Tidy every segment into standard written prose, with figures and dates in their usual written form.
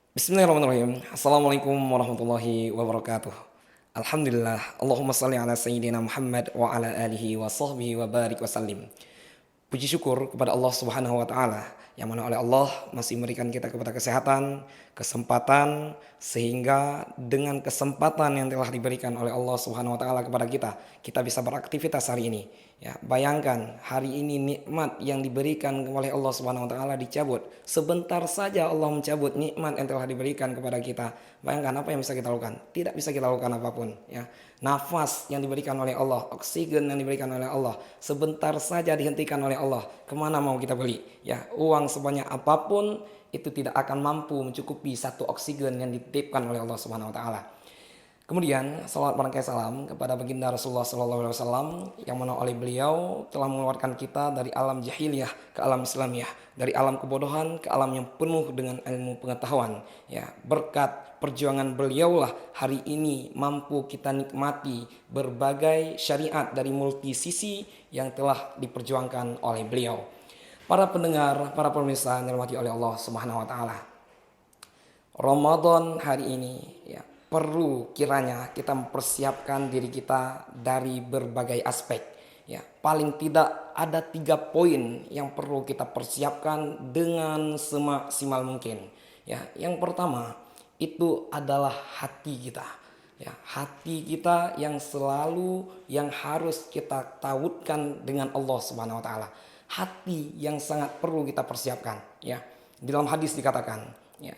Bismillahirrahmanirrahim. Assalamualaikum warahmatullahi wabarakatuh. Alhamdulillah. Allahumma salli ala Sayyidina Muhammad wa ala alihi wa sahbihi wa barik wa sallim. Puji syukur kepada Allah Subhanahu wa taala yang mana oleh Allah masih memberikan kita kepada kesehatan, kesempatan sehingga dengan kesempatan yang telah diberikan oleh Allah Subhanahu wa taala kepada kita bisa beraktivitas hari ini. Ya, bayangkan hari ini nikmat yang diberikan oleh Allah Subhanahu wa taala dicabut. Sebentar saja Allah mencabut nikmat yang telah diberikan kepada kita. Bayangkan apa yang bisa kita lakukan? Tidak bisa kita lakukan apapun, ya. Nafas yang diberikan oleh Allah, oksigen yang diberikan oleh Allah, sebentar saja dihentikan oleh Allah. Kemana mau kita beli? Ya, uang sebanyak apapun itu tidak akan mampu mencukupi satu oksigen yang dititipkan oleh Allah Subhanahu wa taala. Kemudian salawat berkah salam kepada baginda Rasulullah SAW yang mana oleh beliau telah mengeluarkan kita dari alam jahiliyah ke alam Islamiyah, dari alam kebodohan ke alam yang penuh dengan ilmu pengetahuan. Ya, berkat perjuangan beliaulah hari ini mampu kita nikmati berbagai syariat dari multi sisi yang telah diperjuangkan oleh beliau. Para pendengar, para pemirsa yang dirahmati oleh Allah Subhanahu wa taala. Ramadan hari ini ya perlu kiranya kita mempersiapkan diri kita dari berbagai aspek. Ya, paling tidak ada 3 poin yang perlu kita persiapkan dengan semaksimal mungkin. Ya, yang pertama itu adalah hati kita. Ya, hati kita yang selalu yang harus kita tautkan dengan Allah Subhanahu wa taala. Hati yang sangat perlu kita persiapkan, ya. Di dalam hadis dikatakan, ya,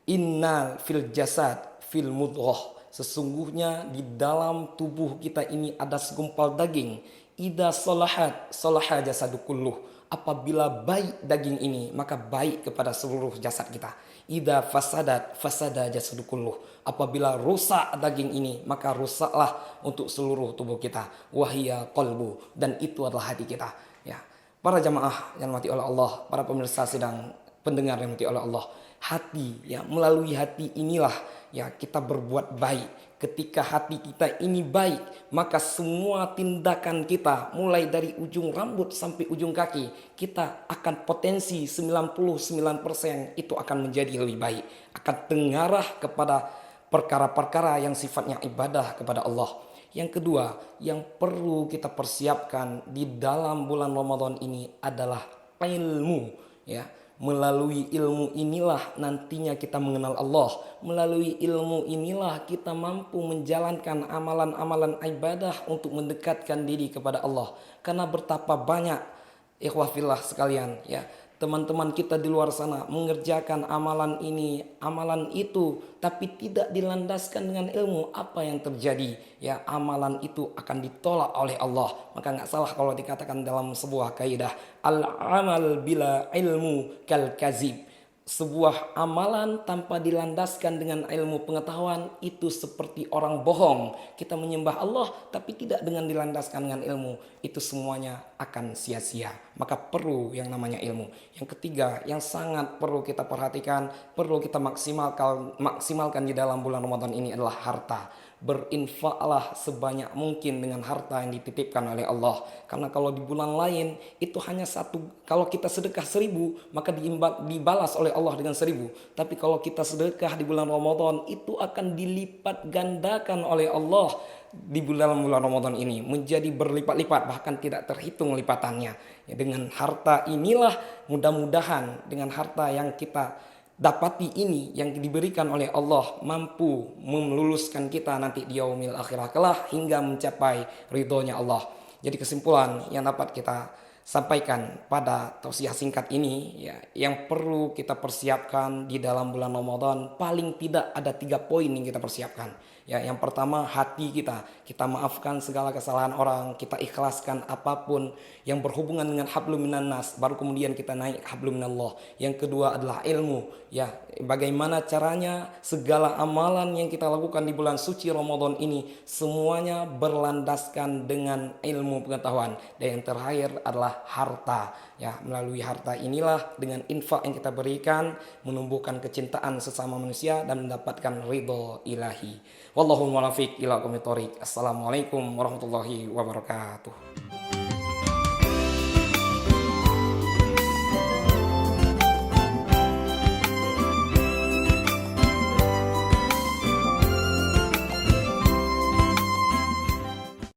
Innal fil jasad fil mudghah. Sesungguhnya di dalam tubuh kita ini ada segumpal daging. Idza salahat salaha jasadu kulluh. Apabila baik daging ini, maka baik kepada seluruh jasad kita. Idza fasadat fasada jasadu kulluh. Apabila rusak daging ini, maka rusaklah untuk seluruh tubuh kita. Wahia qalbu, dan itu adalah hati kita. Ya. Para jamaah yang dimati oleh Allah, para pemirsa sidang pendengar yang dimati oleh Allah, hati, ya, melalui hati inilah ya kita berbuat baik. Ketika hati kita ini baik, maka semua tindakan kita mulai dari ujung rambut sampai ujung kaki, kita akan potensi 99% itu akan menjadi lebih baik, akan tengarah kepada perkara-perkara yang sifatnya ibadah kepada Allah. Yang kedua, yang perlu kita persiapkan di dalam bulan Ramadan ini adalah ilmu, ya. Melalui ilmu inilah nantinya kita mengenal Allah. Melalui ilmu inilah kita mampu menjalankan amalan-amalan ibadah untuk mendekatkan diri kepada Allah. Karena betapa banyak ikhwah fillah sekalian, ya, teman-teman kita di luar sana mengerjakan amalan ini, amalan itu, tapi tidak dilandaskan dengan ilmu. Apa yang terjadi? Ya, amalan itu akan ditolak oleh Allah. Maka nggak salah kalau dikatakan dalam sebuah kaidah, al-amal bila ilmu kal kazib. Sebuah amalan tanpa dilandaskan dengan ilmu pengetahuan itu seperti orang bohong. Kita menyembah Allah tapi tidak dengan dilandaskan dengan ilmu, itu semuanya akan sia-sia. Maka perlu yang namanya ilmu. Yang ketiga yang sangat perlu kita perhatikan, perlu kita maksimalkan di dalam bulan Ramadan ini adalah harta. Berinfaklah sebanyak mungkin dengan harta yang dititipkan oleh Allah. Karena kalau di bulan lain itu hanya satu. Kalau kita sedekah 1.000 maka dibalas oleh Allah dengan 1.000. Tapi kalau kita sedekah di bulan Ramadan itu akan dilipat gandakan oleh Allah di dalam bulan Ramadan ini menjadi berlipat-lipat, bahkan tidak terhitung lipatannya. Ya, dengan harta inilah mudah-mudahan dengan harta yang kita dapati ini yang diberikan oleh Allah mampu meluluskan kita nanti di yaumil akhirah kelak hingga mencapai ridhonya Allah. Jadi kesimpulan yang dapat kita sampaikan pada tausiah singkat ini, ya, yang perlu kita persiapkan di dalam bulan Ramadan paling tidak ada 3 poin yang kita persiapkan. Ya, yang pertama hati kita maafkan segala kesalahan orang, kita ikhlaskan apapun yang berhubungan dengan hablum minan nas, baru kemudian kita naik hablum minallah. Yang kedua adalah ilmu, ya, bagaimana caranya segala amalan yang kita lakukan di bulan suci Ramadan ini semuanya berlandaskan dengan ilmu pengetahuan. Dan yang terakhir adalah harta, ya, melalui harta inilah dengan infak yang kita berikan menumbuhkan kecintaan sesama manusia dan mendapatkan ridho ilahi. Wallahu muwaffiq ila aqwamit thoriq. Assalamualaikum warahmatullahi wabarakatuh.